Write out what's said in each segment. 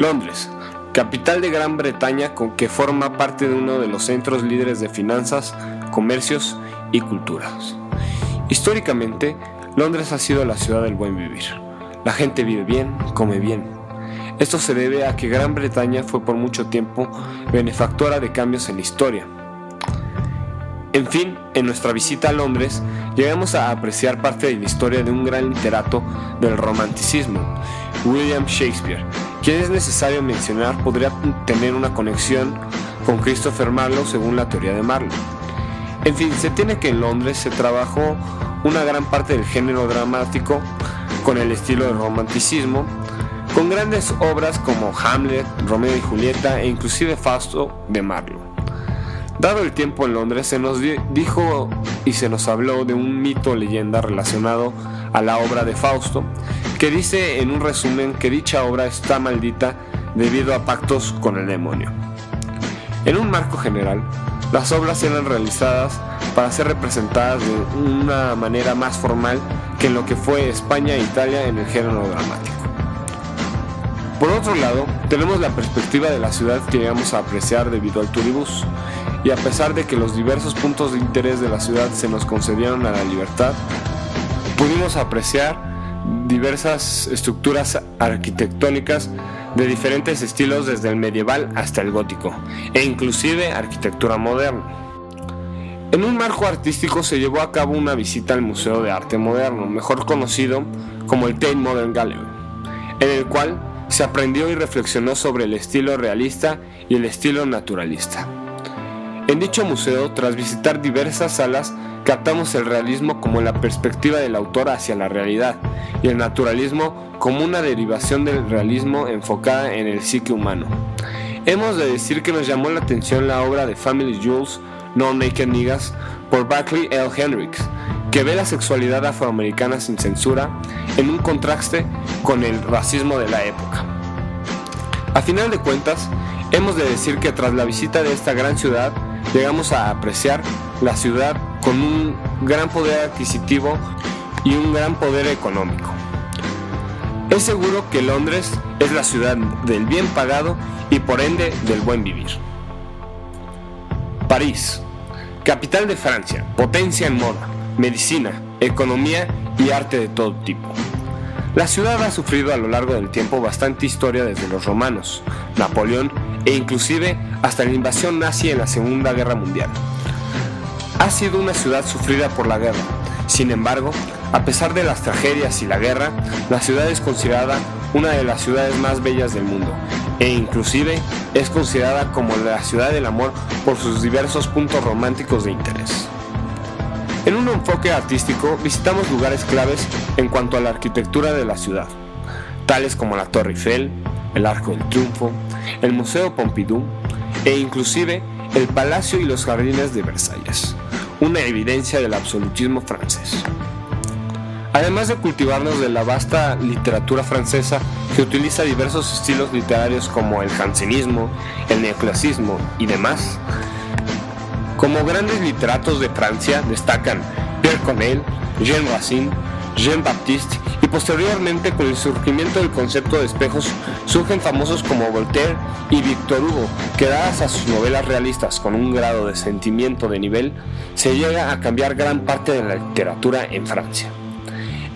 Londres, capital de Gran Bretaña que forma parte de uno de los centros líderes de finanzas, comercios y culturas. Históricamente, Londres ha sido la ciudad del buen vivir. La gente vive bien, come bien. Esto se debe a que Gran Bretaña fue por mucho tiempo benefactora de cambios en la historia. En fin, en nuestra visita a Londres, llegamos a apreciar parte de la historia de un gran literato del romanticismo, William Shakespeare, quien es necesario mencionar podría tener una conexión con Christopher Marlowe según la teoría de Marlowe. En fin, se tiene que en Londres se trabajó una gran parte del género dramático con el estilo del romanticismo, con grandes obras como Hamlet, Romeo y Julieta e inclusive Fausto de Marlowe. Dado el tiempo en Londres, se nos dijo y se nos habló de un mito o leyenda relacionado a la obra de Fausto, que dice en un resumen que dicha obra está maldita debido a pactos con el demonio. En un marco general, las obras eran realizadas para ser representadas de una manera más formal que en lo que fue España e Italia en el género dramático. Por otro lado, tenemos la perspectiva de la ciudad que llegamos a apreciar debido al turibús, y a pesar de que los diversos puntos de interés de la ciudad se nos concedieron a la libertad, pudimos apreciar diversas estructuras arquitectónicas de diferentes estilos desde el medieval hasta el gótico, e inclusive arquitectura moderna. En un marco artístico se llevó a cabo una visita al Museo de Arte Moderno, mejor conocido como el Tate Modern Gallery, en el cual se aprendió y reflexionó sobre el estilo realista y el estilo naturalista. En dicho museo, tras visitar diversas salas, captamos el realismo como la perspectiva del autor hacia la realidad y el naturalismo como una derivación del realismo enfocada en el psique humano. Hemos de decir que nos llamó la atención la obra de Family Jewels, No Naked Niggas, por Barclay L. Hendricks, que ve la sexualidad afroamericana sin censura en un contraste con el racismo de la época. A final de cuentas, hemos de decir que tras la visita de esta gran ciudad, llegamos a apreciar la ciudad con un gran poder adquisitivo y un gran poder económico. Es seguro que Londres es la ciudad del bien pagado y por ende del buen vivir. París, capital de Francia, potencia en moda, medicina, economía y arte de todo tipo. La ciudad ha sufrido a lo largo del tiempo bastante historia desde los romanos, Napoleón e inclusive hasta la invasión nazi en la Segunda Guerra Mundial. Ha sido una ciudad sufrida por la guerra. Sin embargo, a pesar de las tragedias y la guerra, la ciudad es considerada una de las ciudades más bellas del mundo e inclusive es considerada como la ciudad del amor por sus diversos puntos románticos de interés. En un enfoque artístico visitamos lugares claves en cuanto a la arquitectura de la ciudad, tales como la Torre Eiffel, el Arco del Triunfo, el Museo Pompidou e inclusive el Palacio y los Jardines de Versalles, una evidencia del absolutismo francés. Además de cultivarnos de la vasta literatura francesa que utiliza diversos estilos literarios como el jansenismo, el neoclasismo y demás, como grandes literatos de Francia destacan Pierre Corneille, Jean Racine, Jean-Baptiste y posteriormente con el surgimiento del concepto de espejos surgen famosos como Voltaire y Victor Hugo, que dadas a sus novelas realistas con un grado de sentimiento de nivel, se llega a cambiar gran parte de la literatura en Francia.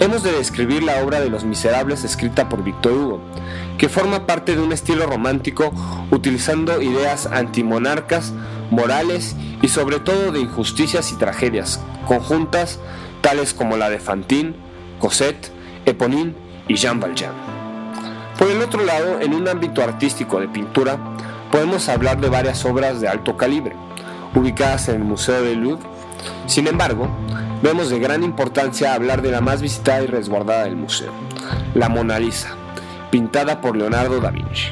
Hemos de describir la obra de Los Miserables escrita por Victor Hugo, que forma parte de un estilo romántico utilizando ideas antimonarcas, morales y sobre todo de injusticias y tragedias conjuntas tales como la de Fantine, Cosette, Eponine y Jean Valjean. Por el otro lado, en un ámbito artístico de pintura, podemos hablar de varias obras de alto calibre, ubicadas en el Museo del Louvre. Sin embargo, vemos de gran importancia hablar de la más visitada y resguardada del museo, la Mona Lisa, pintada por Leonardo da Vinci.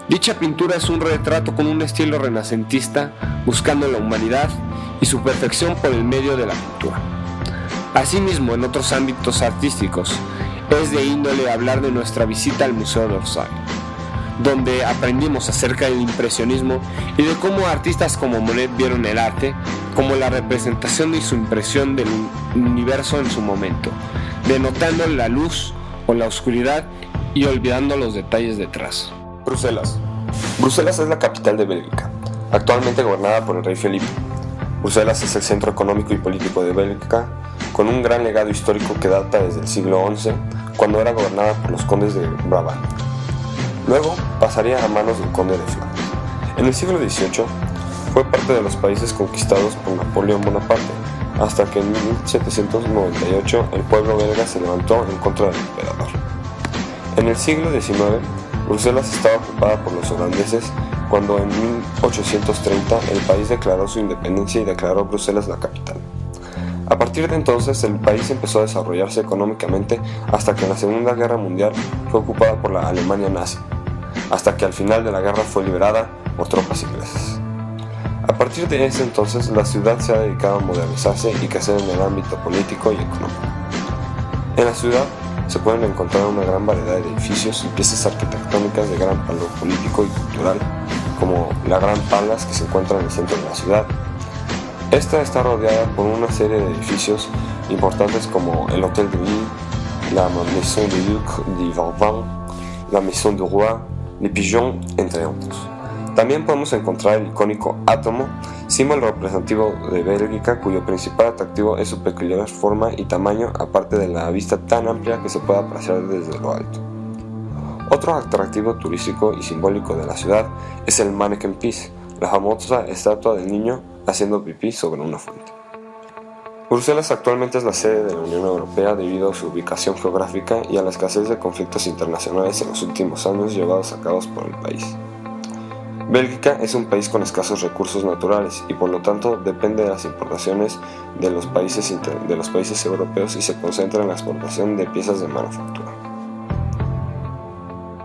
Dicha pintura es un retrato con un estilo renacentista, buscando la humanidad y su perfección por el medio de la pintura. Asimismo, en otros ámbitos artísticos, es de índole hablar de nuestra visita al Museo d'Orsay, donde aprendimos acerca del impresionismo y de cómo artistas como Monet vieron el arte como la representación de su impresión del universo en su momento, denotando la luz o la oscuridad y olvidando los detalles detrás. Bruselas. Bruselas es la capital de Bélgica, actualmente gobernada por el rey Felipe. Bruselas es el centro económico y político de Bélgica, con un gran legado histórico que data desde el siglo XI, cuando era gobernada por los condes de Brabant. Luego pasaría a manos del conde de Flandes. En el siglo XVIII fue parte de los países conquistados por Napoleón Bonaparte, hasta que en 1798 el pueblo belga se levantó en contra del emperador. En el siglo XIX, Bruselas estaba ocupada por los holandeses, cuando en 1830 el país declaró su independencia y declaró Bruselas la capital. A partir de entonces el país empezó a desarrollarse económicamente hasta que en la Segunda Guerra Mundial fue ocupada por la Alemania nazi, hasta que al final de la guerra fue liberada por tropas inglesas. A partir de ese entonces la ciudad se ha dedicado a modernizarse y crecer en el ámbito político y económico. En la ciudad se pueden encontrar una gran variedad de edificios y piezas arquitectónicas de gran valor político y cultural, como la Gran Palace que se encuentra en el centro de la ciudad. Esta está rodeada por una serie de edificios importantes como el Hotel de Ville, la Maison du Duc de Vauban, la Maison du Roi, Les Pigeons, entre otros. También podemos encontrar el icónico átomo, símbolo representativo de Bélgica, cuyo principal atractivo es su peculiar forma y tamaño, aparte de la vista tan amplia que se puede apreciar desde lo alto. Otro atractivo turístico y simbólico de la ciudad es el Manneken-Pis, la famosa estatua del niño haciendo pipí sobre una fuente. Bruselas actualmente es la sede de la Unión Europea debido a su ubicación geográfica y a la escasez de conflictos internacionales en los últimos años llevados a cabo por el país. Bélgica es un país con escasos recursos naturales y por lo tanto depende de las importaciones de los países europeos y se concentra en la exportación de piezas de manufactura.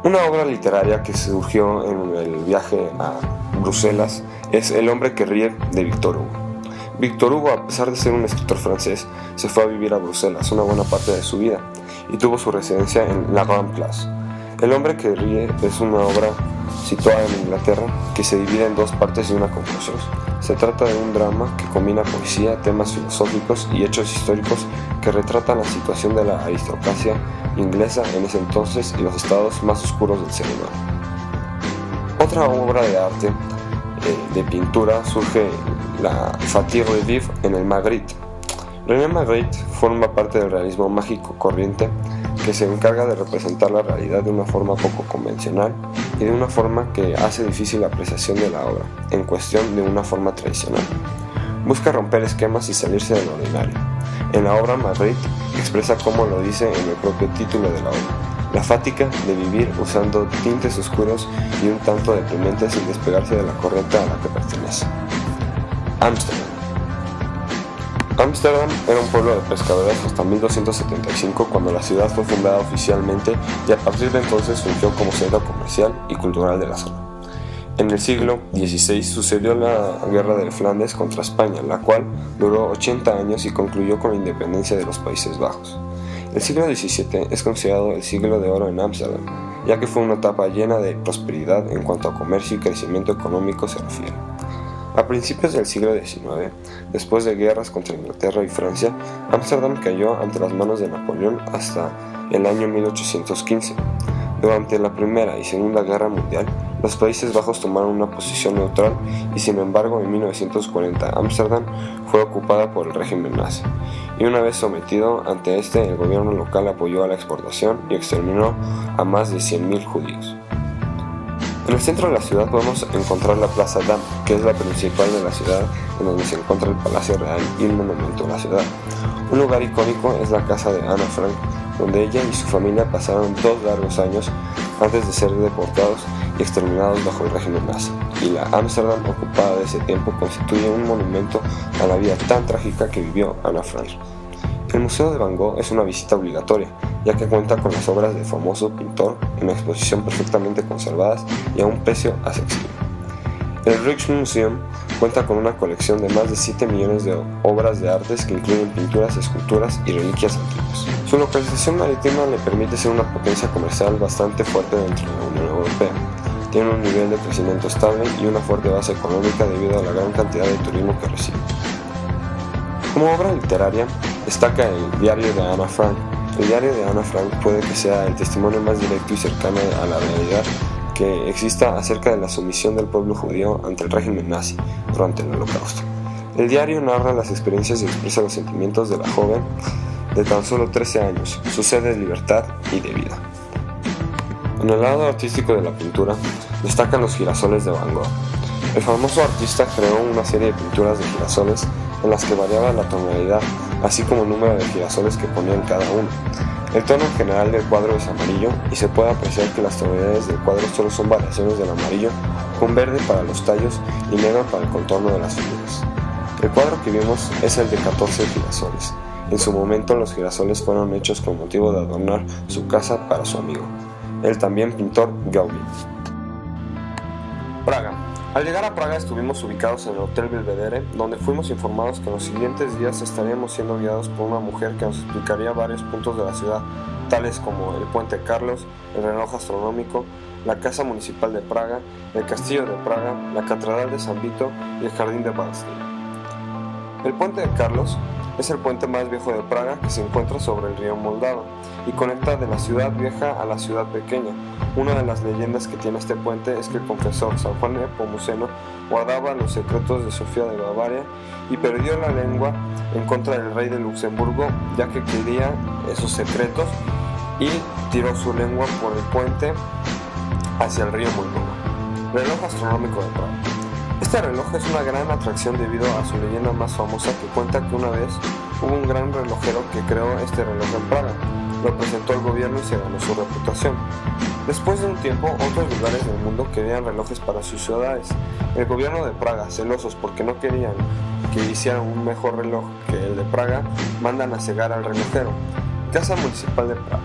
Una obra literaria que surgió en el viaje a Bruselas es El hombre que ríe de Victor Hugo. Victor Hugo, a pesar de ser un escritor francés, se fue a vivir a Bruselas una buena parte de su vida y tuvo su residencia en la Grand Place. El hombre que ríe es una obra situada en Inglaterra que se divide en dos partes y una conclusión. Se trata de un drama que combina poesía, temas filosóficos y hechos históricos que retratan la situación de la aristocracia inglesa en ese entonces y los estados más oscuros del ser humano. Otra obra de arte de pintura surge la Fati-Revive en el Magritte. René Magritte forma parte del realismo mágico corriente que se encarga de representar la realidad de una forma poco convencional y de una forma que hace difícil la apreciación de la obra en cuestión de una forma tradicional. Busca romper esquemas y salirse del ordinario. En la obra Magritte expresa, como lo dice en el propio título de la obra, la fatiga de vivir usando tintes oscuros y un tanto deprimentes sin despegarse de la corriente a la que pertenece. Ámsterdam. Ámsterdam era un pueblo de pescadores hasta 1275, cuando la ciudad fue fundada oficialmente y a partir de entonces fungió como centro comercial y cultural de la zona. En el siglo XVI sucedió la Guerra de Flandes contra España, la cual duró 80 años y concluyó con la independencia de los Países Bajos. El siglo XVII es considerado el siglo de oro en Ámsterdam, ya que fue una etapa llena de prosperidad en cuanto a comercio y crecimiento económico se refiere. A principios del siglo XIX, después de guerras contra Inglaterra y Francia, Ámsterdam cayó ante las manos de Napoleón hasta el año 1815. Durante la Primera y Segunda Guerra Mundial, los Países Bajos tomaron una posición neutral y sin embargo en 1940 Ámsterdam fue ocupada por el régimen nazi, y una vez sometido ante este, el gobierno local apoyó a la exportación y exterminó a más de 100.000 judíos. En el centro de la ciudad podemos encontrar la Plaza Dam, que es la principal de la ciudad, en donde se encuentra el Palacio Real y el monumento a la ciudad. Un lugar icónico es la casa de Ana Frank, donde ella y su familia pasaron 2 largos años antes de ser deportados y exterminados bajo el régimen nazi, y la Ámsterdam ocupada de ese tiempo constituye un monumento a la vida tan trágica que vivió Ana Frank. El Museo de Van Gogh es una visita obligatoria, ya que cuenta con las obras del famoso pintor en una exposición perfectamente conservadas y a un precio accesible. El Rijksmuseum cuenta con una colección de más de 7 millones de obras de artes que incluyen pinturas, esculturas y reliquias antiguas. Su localización marítima le permite ser una potencia comercial bastante fuerte dentro de la Unión Europea. Tiene un nivel de crecimiento estable y una fuerte base económica debido a la gran cantidad de turismo que recibe. Como obra literaria, destaca el Diario de Ana Frank. El Diario de Ana Frank puede que sea el testimonio más directo y cercano a la realidad que exista acerca de la sumisión del pueblo judío ante el régimen nazi durante el Holocausto. El diario narra las experiencias y expresa los sentimientos de la joven de tan solo 13 años, su sed de libertad y de vida. En el lado artístico de la pintura destacan los girasoles de Van Gogh. El famoso artista creó una serie de pinturas de girasoles en las que variaba la tonalidad, así como el número de girasoles que ponía en cada uno. El tono general del cuadro es amarillo y se puede apreciar que las tonalidades del cuadro solo son variaciones del amarillo, con verde para los tallos y negro para el contorno de las figuras. El cuadro que vimos es el de 14 girasoles. En su momento los girasoles fueron hechos con motivo de adornar su casa para su amigo, el también pintor Gaudí. Praga. Al llegar a Praga estuvimos ubicados en el Hotel Belvedere, donde fuimos informados que en los siguientes días estaríamos siendo guiados por una mujer que nos explicaría varios puntos de la ciudad, tales como el Puente Carlos, el reloj astronómico, la Casa Municipal de Praga, el Castillo de Praga, la Catedral de San Vito y el Jardín de Bastille. El Puente de Carlos es el puente más viejo de Praga, que se encuentra sobre el río Moldava y conecta de la ciudad vieja a la ciudad pequeña. Una de las leyendas que tiene este puente es que el confesor San Juan Nepomuceno guardaba los secretos de Sofía de Bavaria y perdió la lengua en contra del rey de Luxemburgo, ya que quería esos secretos, y tiró su lengua por el puente hacia el río Moldova. Reloj astronómico de Praga. Este reloj es una gran atracción debido a su leyenda más famosa, que cuenta que una vez hubo un gran relojero que creó este reloj en Praga. Lo presentó al gobierno y se ganó su reputación. Después de un tiempo, otros lugares del mundo querían relojes para sus ciudades. El gobierno de Praga, celosos porque no querían que hicieran un mejor reloj que el de Praga, mandan a cegar al relojero. Casa Municipal de Praga.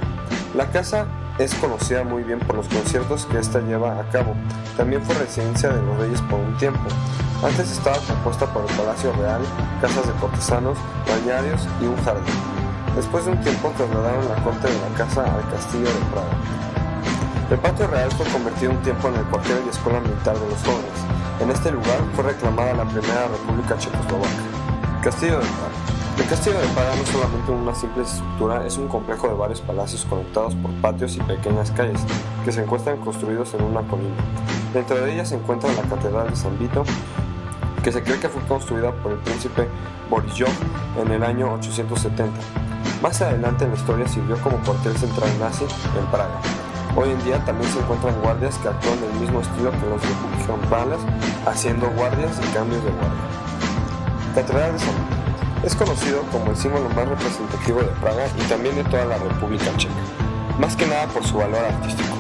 La casa es conocida muy bien por los conciertos que ésta lleva a cabo. También fue residencia de los reyes por un tiempo. Antes estaba compuesta por el Palacio Real, casas de cortesanos, bañarios y un jardín. Después de un tiempo trasladaron la corte de la casa al Castillo de Praga. El Patio Real fue convertido un tiempo en el cuartel y escuela militar de los jóvenes. En este lugar fue reclamada la Primera República Checoslovaca. Castillo de Praga. El Castillo de Praga no es solamente una simple estructura, es un complejo de varios palacios conectados por patios y pequeñas calles que se encuentran construidos en una colina. Dentro de ellas se encuentra la Catedral de San Vito, que se cree que fue construida por el príncipe Borisov en el año 870. Más adelante en la historia sirvió como cuartel central nazi en Praga. Hoy en día también se encuentran guardias que actúan del mismo estilo que los republicanos, haciendo guardias y cambios de guardia. Catedral de San Vito. Es conocido como el símbolo más representativo de Praga y también de toda la República Checa, más que nada por su valor artístico.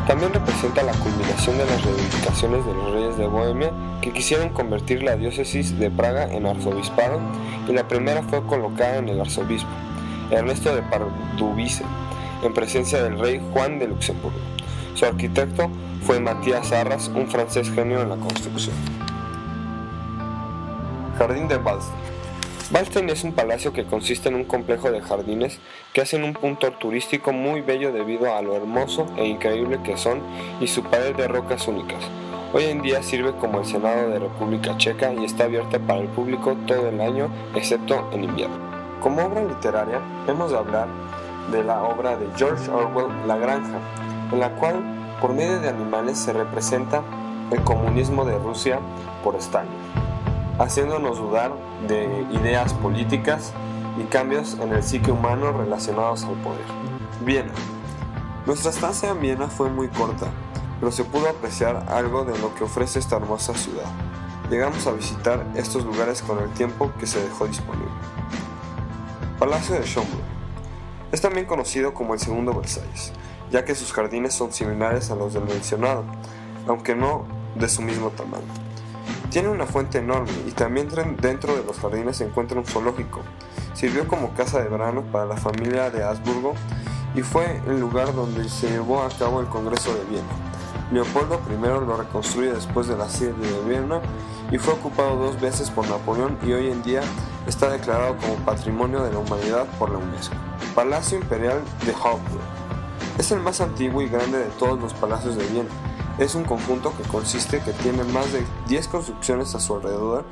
También representa la culminación de las reivindicaciones de los reyes de Bohemia, que quisieron convertir la diócesis de Praga en arzobispado, y la primera fue colocada en el arzobispo Ernesto de Pardubice, en presencia del rey Juan de Luxemburgo. Su arquitecto fue Matías Arras, un francés genio en la construcción. Jardín de Bastille. Bastille es un palacio que consiste en un complejo de jardines que hacen un punto turístico muy bello debido a lo hermoso e increíble que son y su pared de rocas únicas. Hoy en día sirve como el Senado de República Checa y está abierta para el público todo el año excepto en invierno. Como obra literaria, hemos de hablar de la obra de George Orwell, La Granja, en la cual por medio de animales se representa el comunismo de Rusia por Stalin, haciéndonos dudar de ideas políticas y cambios en el psique humano relacionados al poder. Viena. Nuestra estancia en Viena fue muy corta, pero se pudo apreciar algo de lo que ofrece esta hermosa ciudad. Llegamos a visitar estos lugares con el tiempo que se dejó disponible. Palacio de Schönbrunn. Es también conocido como el segundo Versalles, ya que sus jardines son similares a los del mencionado, aunque no de su mismo tamaño. Tiene una fuente enorme y también dentro de los jardines se encuentra un zoológico. Sirvió como casa de verano para la familia de Habsburgo y fue el lugar donde se llevó a cabo el Congreso de Viena. Leopoldo I lo reconstruye después de la asedio de Viena y fue ocupado 2 veces por Napoleón y hoy en día está declarado como Patrimonio de la Humanidad por la UNESCO. Palacio Imperial de Hofburg. Es el más antiguo y grande de todos los palacios de Viena. Es un conjunto que tiene más de 10 construcciones a su alrededor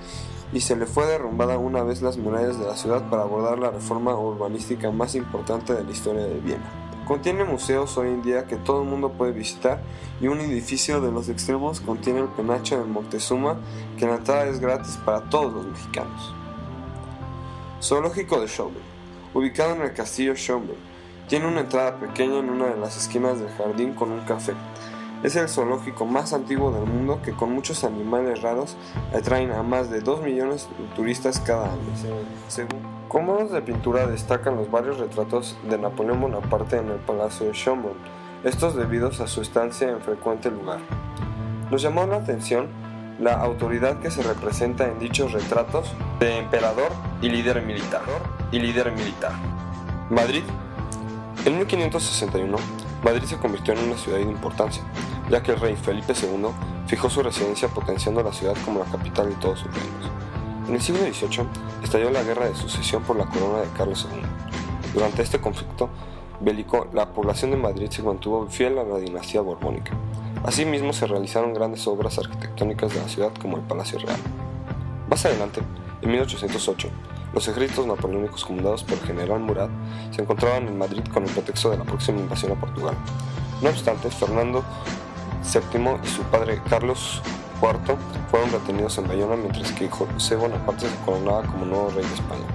y se le fue derrumbada una vez las murallas de la ciudad para abordar la reforma urbanística más importante de la historia de Viena. Contiene museos hoy en día que todo el mundo puede visitar y un edificio de los extremos contiene el penacho de Moctezuma, que la entrada es gratis para todos los mexicanos. Zoológico de Schönbrunn. Ubicado en el castillo Schönbrunn, tiene una entrada pequeña en una de las esquinas del jardín con un café. Es el zoológico más antiguo del mundo, que con muchos animales raros atraen a más de 2 millones de turistas cada año. Como modos de pintura destacan los varios retratos de Napoleón Bonaparte en el Palacio de Schönbrunn, estos debidos a su estancia en frecuente lugar. Nos llamó la atención la autoridad que se representa en dichos retratos de emperador y líder militar. Madrid. En 1561, Madrid se convirtió en una ciudad de importancia, ya que el rey Felipe II fijó su residencia potenciando la ciudad como la capital de todos sus reinos. En el siglo XVIII estalló la Guerra de Sucesión por la corona de Carlos II. Durante este conflicto bélico, la población de Madrid se mantuvo fiel a la dinastía borbónica. Asimismo, se realizaron grandes obras arquitectónicas de la ciudad como el Palacio Real. Más adelante, en 1808, los ejércitos napoleónicos comandados por el general Murat se encontraban en Madrid con el pretexto de la próxima invasión a Portugal. No obstante, Fernando VII y su padre Carlos IV fueron retenidos en Bayona, mientras que José Bonaparte se coronaba como nuevo rey de España.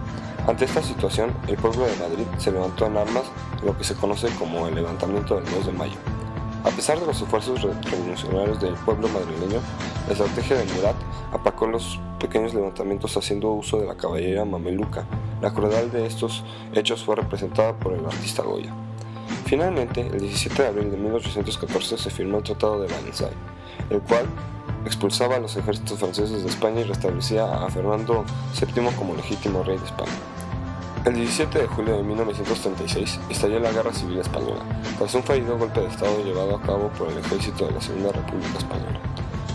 Ante esta situación, el pueblo de Madrid se levantó en armas en lo que se conoce como el levantamiento del 2 de mayo. A pesar de los esfuerzos revolucionarios del pueblo madrileño, la estrategia de Murat apacó los pequeños levantamientos haciendo uso de la caballería mameluca. La crueldad de estos hechos fue representada por el artista Goya. Finalmente, el 17 de abril de 1814 se firmó el Tratado de Versailles, el cual expulsaba a los ejércitos franceses de España y restablecía a Fernando VII como legítimo rey de España. El 17 de julio de 1936 estalló la Guerra Civil Española, tras un fallido golpe de Estado llevado a cabo por el ejército de la Segunda República Española.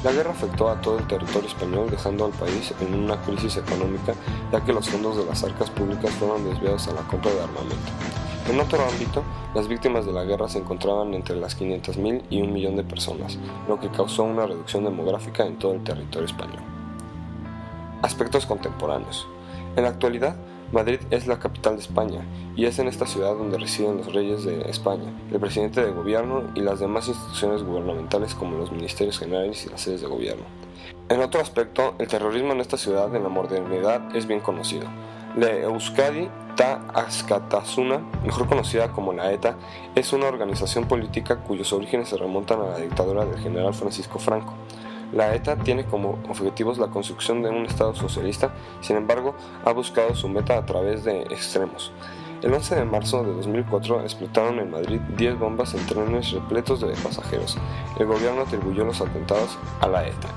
La guerra afectó a todo el territorio español, dejando al país en una crisis económica, ya que los fondos de las arcas públicas fueron desviados a la compra de armamento. En otro ámbito, las víctimas de la guerra se encontraban entre las 500.000 y 1 millón de personas, lo que causó una reducción demográfica en todo el territorio español. Aspectos contemporáneos. En la actualidad, Madrid es la capital de España, y es en esta ciudad donde residen los reyes de España, el presidente de gobierno y las demás instituciones gubernamentales como los ministerios generales y las sedes de gobierno. En otro aspecto, el terrorismo en esta ciudad en la modernidad es bien conocido. La Euskadi Ta Askatasuna, mejor conocida como la ETA, es una organización política cuyos orígenes se remontan a la dictadura del general Francisco Franco. La ETA tiene como objetivos la construcción de un Estado socialista, sin embargo, ha buscado su meta a través de extremos. El 11 de marzo de 2004 explotaron en Madrid 10 bombas en trenes repletos de pasajeros. El gobierno atribuyó los atentados a la ETA.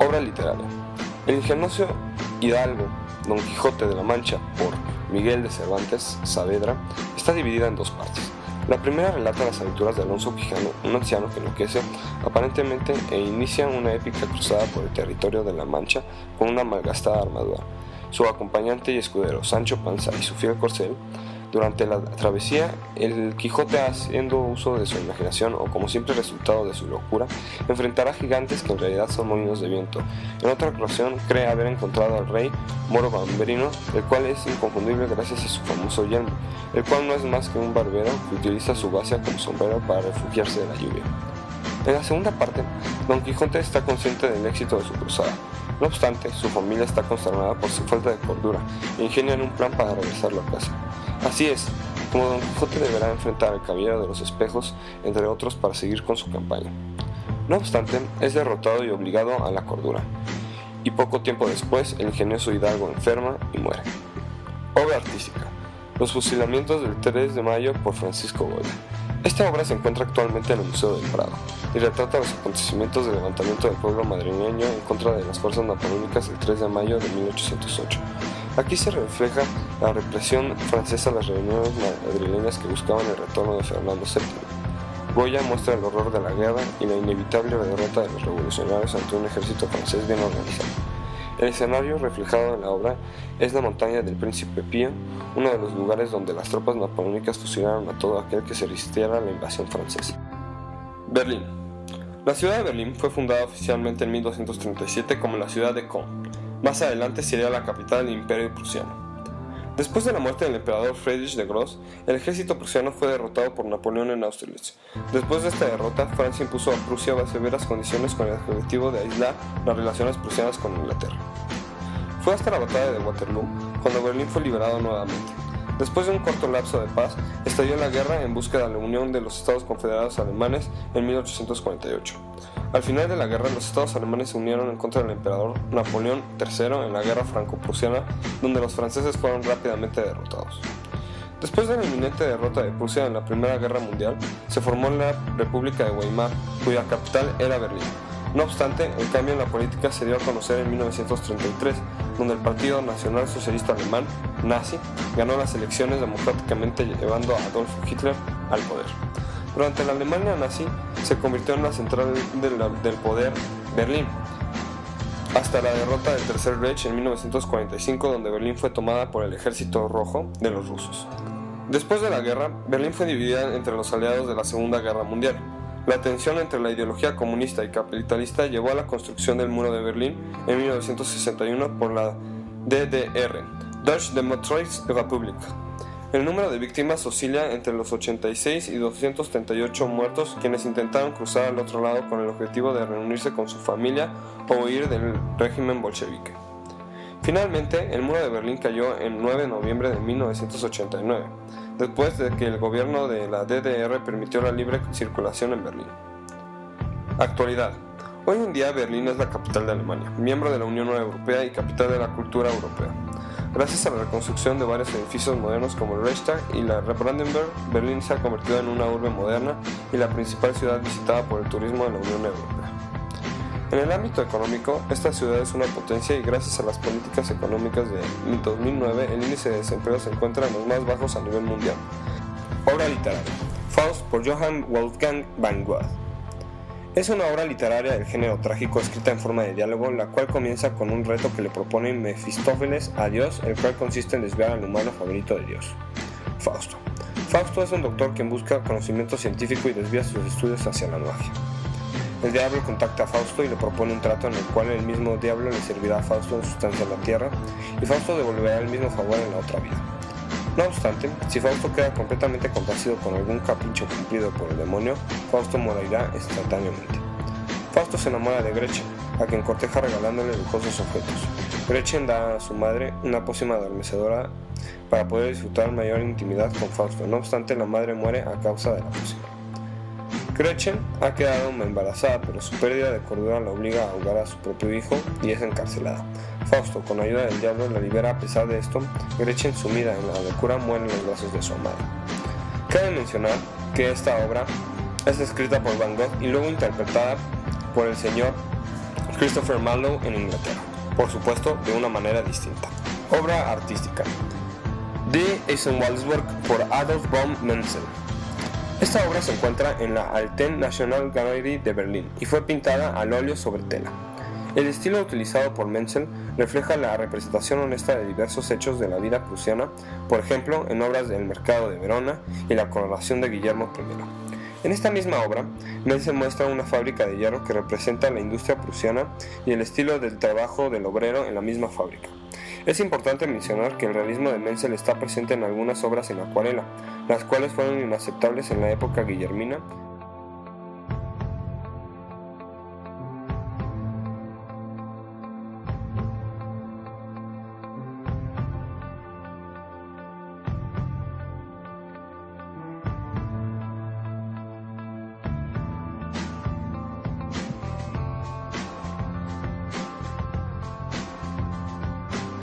Obra literaria. El ingenioso hidalgo Don Quijote de la Mancha, por Miguel de Cervantes Saavedra, está dividida en dos partes. La primera relata las aventuras de Alonso Quijano, un anciano que enloquece aparentemente e inicia una épica cruzada por el territorio de la Mancha con una malgastada armadura. Su acompañante y escudero Sancho Panza y su fiel corcel. Durante la travesía, el Quijote, haciendo uso de su imaginación o como simple resultado de su locura, enfrentará gigantes que en realidad son molinos de viento. En otra ocasión, cree haber encontrado al rey Moro Bamberino, el cual es inconfundible gracias a su famoso yelmo, el cual no es más que un barbero que utiliza su bacia como sombrero para refugiarse de la lluvia. En la segunda parte, Don Quijote está consciente del éxito de su cruzada. No obstante, su familia está consternada por su falta de cordura e ingenian un plan para regresarlo a casa. Así es, como Don Quijote deberá enfrentar al Caballero de los Espejos, entre otros, para seguir con su campaña. No obstante, es derrotado y obligado a la cordura, y poco tiempo después el ingenioso hidalgo enferma y muere. Obra artística. Los fusilamientos del 3 de mayo por Francisco Goya. Esta obra se encuentra actualmente en el Museo del Prado y retrata los acontecimientos del levantamiento del pueblo madrileño en contra de las fuerzas napoleónicas el 3 de mayo de 1808. Aquí se refleja la represión francesa a las rebeliones madrileñas que buscaban el retorno de Fernando VII. Goya muestra el horror de la guerra y la inevitable derrota de los revolucionarios ante un ejército francés bien organizado. El escenario reflejado en la obra es la montaña del Príncipe Pío, uno de los lugares donde las tropas napoleónicas fusilaron a todo aquel que se resistiera a la invasión francesa. Berlín. La ciudad de Berlín fue fundada oficialmente en 1237 como la ciudad de Köln. Más adelante sería la capital del Imperio Prusiano. Después de la muerte del emperador Friedrich de Gross, el ejército prusiano fue derrotado por Napoleón en Austerlitz. Después de esta derrota, Francia impuso a Prusia severas condiciones con el objetivo de aislar las relaciones prusianas con Inglaterra. Fue hasta la batalla de Waterloo cuando Berlín fue liberado nuevamente. Después de un corto lapso de paz, estalló la guerra en búsqueda de la unión de los Estados Confederados Alemanes en 1848. Al final de la guerra, los estados alemanes se unieron en contra del emperador Napoleón III en la guerra franco-prusiana, donde los franceses fueron rápidamente derrotados. Después de la inminente derrota de Prusia en la Primera Guerra Mundial, se formó la República de Weimar, cuya capital era Berlín. No obstante, el cambio en la política se dio a conocer en 1933, donde el Partido Nacional Socialista Alemán, nazi, ganó las elecciones democráticamente llevando a Adolf Hitler al poder. Durante la Alemania nazi se convirtió en la central del poder Berlín, hasta la derrota del Tercer Reich en 1945, donde Berlín fue tomada por el Ejército Rojo de los rusos. Después de la guerra, Berlín fue dividida entre los aliados de la Segunda Guerra Mundial. La tensión entre la ideología comunista y capitalista llevó a la construcción del Muro de Berlín en 1961 por la DDR, Deutsche Demokratische Republik. El número de víctimas oscila entre los 86 y 238 muertos, quienes intentaron cruzar al otro lado con el objetivo de reunirse con su familia o huir del régimen bolchevique. Finalmente, el Muro de Berlín cayó el 9 de noviembre de 1989, después de que el gobierno de la DDR permitió la libre circulación en Berlín. Actualidad. Hoy en día Berlín es la capital de Alemania, miembro de la Unión Europea y capital de la cultura europea. Gracias a la reconstrucción de varios edificios modernos como el Reichstag y la Brandenburg, Berlín se ha convertido en una urbe moderna y la principal ciudad visitada por el turismo de la Unión Europea. En el ámbito económico, esta ciudad es una potencia y gracias a las políticas económicas de 2009, el índice de desempleo se encuentra en los más bajos a nivel mundial. Obra literaria. Faust por Johann Wolfgang van Goethe. Es una obra literaria del género trágico escrita en forma de diálogo, la cual comienza con un reto que le propone Mefistófeles a Dios, el cual consiste en desviar al humano favorito de Dios, Fausto. Fausto es un doctor quien busca conocimiento científico y desvía sus estudios hacia la magia. El diablo contacta a Fausto y le propone un trato en el cual el mismo diablo le servirá a Fausto en sustancia en la tierra y Fausto devolverá el mismo favor en la otra vida. No obstante, si Fausto queda completamente complacido con algún capricho cumplido por el demonio, Fausto morirá instantáneamente. Fausto se enamora de Gretchen, a quien corteja regalándole lujosos objetos. Gretchen da a su madre una pócima adormecedora para poder disfrutar mayor intimidad con Fausto. No obstante, la madre muere a causa de la pócima. Gretchen ha quedado embarazada, pero su pérdida de cordura la obliga a ahogar a su propio hijo y es encarcelada. Fausto, con ayuda del diablo, la libera. A pesar de esto, Gretchen, sumida en la locura, muere en los brazos de su amado. Cabe mencionar que esta obra es escrita por Van Gogh y luego interpretada por el señor Christopher Marlowe en Inglaterra, por supuesto de una manera distinta. Obra artística. Die Eisenwaldsburg por Adolf von Menzel. Esta obra se encuentra en la Alten Nationalgalerie de Berlín y fue pintada al óleo sobre tela. El estilo utilizado por Menzel refleja la representación honesta de diversos hechos de la vida prusiana, por ejemplo, en obras del Mercado de Verona y la coronación de Guillermo I. En esta misma obra, Menzel muestra una fábrica de hierro que representa la industria prusiana y el estilo del trabajo del obrero en la misma fábrica. Es importante mencionar que el realismo de Menzel está presente en algunas obras en acuarela, las cuales fueron inaceptables en la época guillermina,